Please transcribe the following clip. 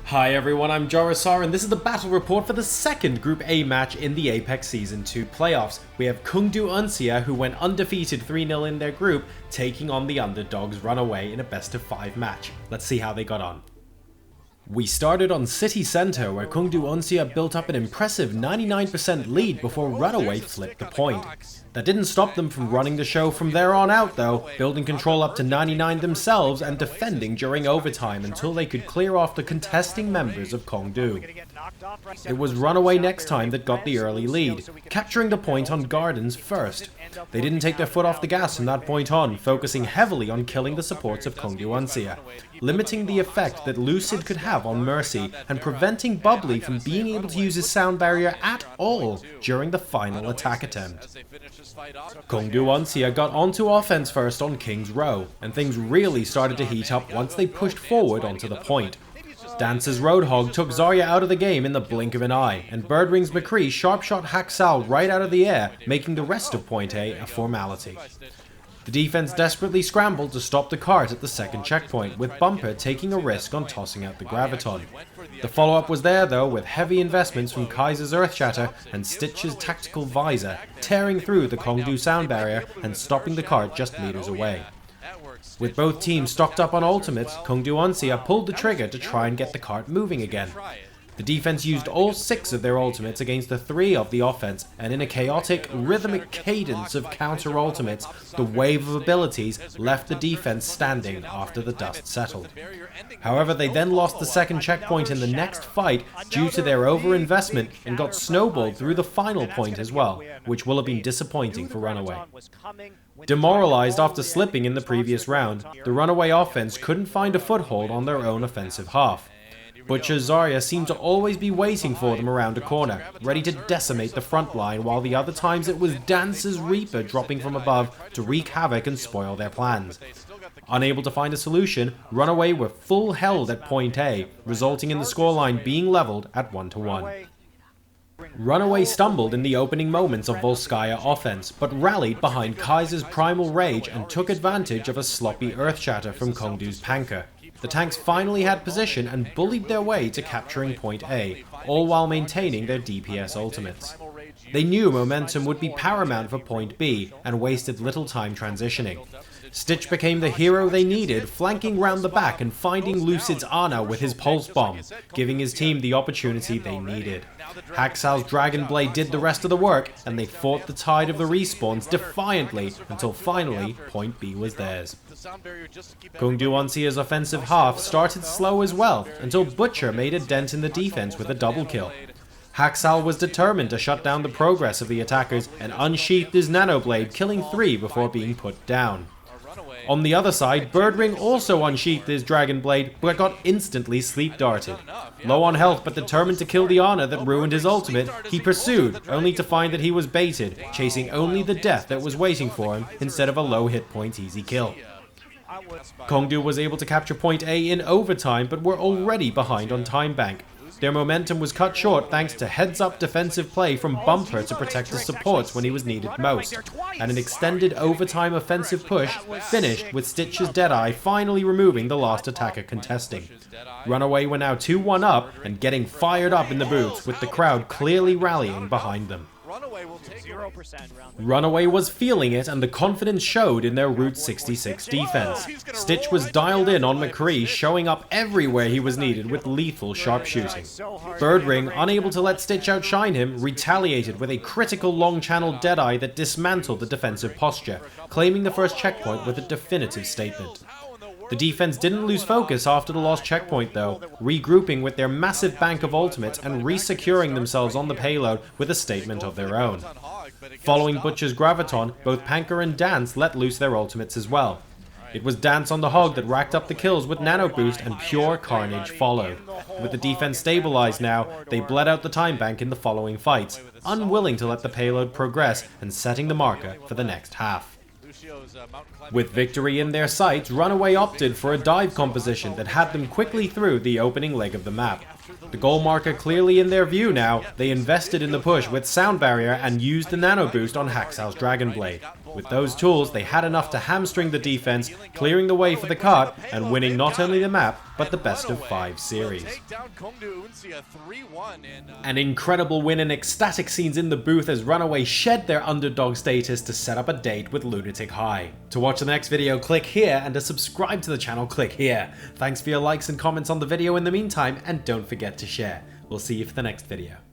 Hi everyone, I'm Jorasar and this is the battle report for the second Group A match in the Apex Season 2 playoffs. We have Kongdoo Uncia, who went undefeated 3-0 in their group, taking on the underdogs Runaway in a best of 5 match. Let's see how they got on. We started on City Centre, where Kongdoo Uncia built up an impressive 99% lead before Runaway flipped the point. That didn't stop them from running the show from there on out though, building control up to 99 themselves and defending during overtime until they could clear off the contesting members of Kongdoo. It was Runaway next time that got the early lead, capturing the point on Gardens first. They didn't take their foot off the gas from that point on, focusing heavily on killing the supports of Kongdoo Uncia, limiting the effect that Lucid could have on Mercy and preventing Bubbly from being able to use his sound barrier at all during the final attack attempt. Kongdoo Uncia got onto offense first on King's Row, and things really started to heat up once they pushed forward onto the point. Dance's Roadhog took Zarya out of the game in the blink of an eye, and Birdring's McCree sharp-shot Haksal right out of the air, making the rest of Point A a formality. The defense desperately scrambled to stop the cart at the second checkpoint, with Bumper taking a risk on tossing out the Graviton. The follow-up was there though, with heavy investments from Kaiser's Earthshatter and Stitch's Tactical Visor, tearing through the Kongdoo sound barrier and stopping the cart just meters away. With both teams stocked up on ultimates, Kongdoo Uncia pulled the trigger to try and get the cart moving again. The defense used all 6 of their ultimates against the 3 of the offense, and in a chaotic, rhythmic cadence of counter-ultimates, the wave of abilities left the defense standing after the dust settled. However, they then lost the second checkpoint in the next fight due to their overinvestment and got snowballed through the final point as well, which will have been disappointing for Runaway. Demoralized after slipping in the previous round, the Runaway offense couldn't find a foothold on their own offensive half. Butcherr's Zarya seemed to always be waiting for them around a corner, ready to decimate the front line, while the other times it was Dance's Reaper dropping from above to wreak havoc and spoil their plans. Unable to find a solution, Runaway were full held at Point A, resulting in the scoreline being leveled at 1-1. Runaway stumbled in the opening moments of Volskaya offense, but rallied behind Kaiser's Primal Rage and took advantage of a sloppy Earthshatter from Kongdoo's Panker. The tanks finally had position and bullied their way to capturing Point A, all while maintaining their DPS ultimates. They knew momentum would be paramount for Point B, and wasted little time transitioning. Stitch became the hero they needed, flanking round the back and finding Lucid's Ana with his Pulse Bomb, giving his team the opportunity they needed. Haksal's Dragon Blade did the rest of the work, and they fought the tide of the respawns defiantly until finally Point B was theirs. Kongdoo Uncia's offensive half started slow as well, until Butcherr made a dent in the defense with a double kill. Haksal was determined to shut down the progress of the attackers and unsheathed his Nanoblade, killing 3 before being put down. On the other side, Birdring also unsheathed his Dragon Blade, but got instantly sleep-darted. Low on health but determined to kill the Ana that ruined his ultimate, he pursued, only to find that he was baited, chasing only the death that was waiting for him instead of a low hit point easy kill. Kongdoo was able to capture Point A in overtime, but were already behind on Time Bank. Their momentum was cut short thanks to heads-up defensive play from Bumper to protect the supports when he was needed most, and an extended overtime offensive push finished with Stitch's Deadeye finally removing the last attacker contesting. Runaway were now 2-1 up and getting fired up in the booths, with the crowd clearly rallying behind them. Runaway was feeling it, and the confidence showed in their Route 66 defense. Stitch was dialed in on McCree, showing up everywhere he was needed with lethal sharpshooting. Birdring, unable to let Stitch outshine him, retaliated with a critical long-channeled Deadeye that dismantled the defensive posture, claiming the first checkpoint with a definitive statement. The defense didn't lose focus after the lost checkpoint though, regrouping with their massive bank of ultimates and re-securing themselves on the payload with a statement of their own. Following Butcherr's Graviton, both Panker and Dance let loose their ultimates as well. It was Dance on the Hog that racked up the kills with Nano Boost, and pure carnage followed. With the defense stabilized now, they bled out the time bank in the following fights, unwilling to let the payload progress and setting the marker for the next half. With victory in their sights, Runaway opted for a dive composition that had them quickly through the opening leg of the map. The goal marker clearly in their view now, they invested in the push with Sound Barrier and used the Nano Boost on Haksal's Dragon Blade. With those tools, they had enough to hamstring the defense, clearing the way for the cut and winning not only the map, but the best of 5 series. An incredible win and ecstatic scenes in the booth as Runaway shed their underdog status to set up a date with Lunatic High. To watch the next video, click here, and to subscribe to the channel, click here. Thanks for your likes and comments on the video in the meantime, and don't forget to share. We'll see you for the next video.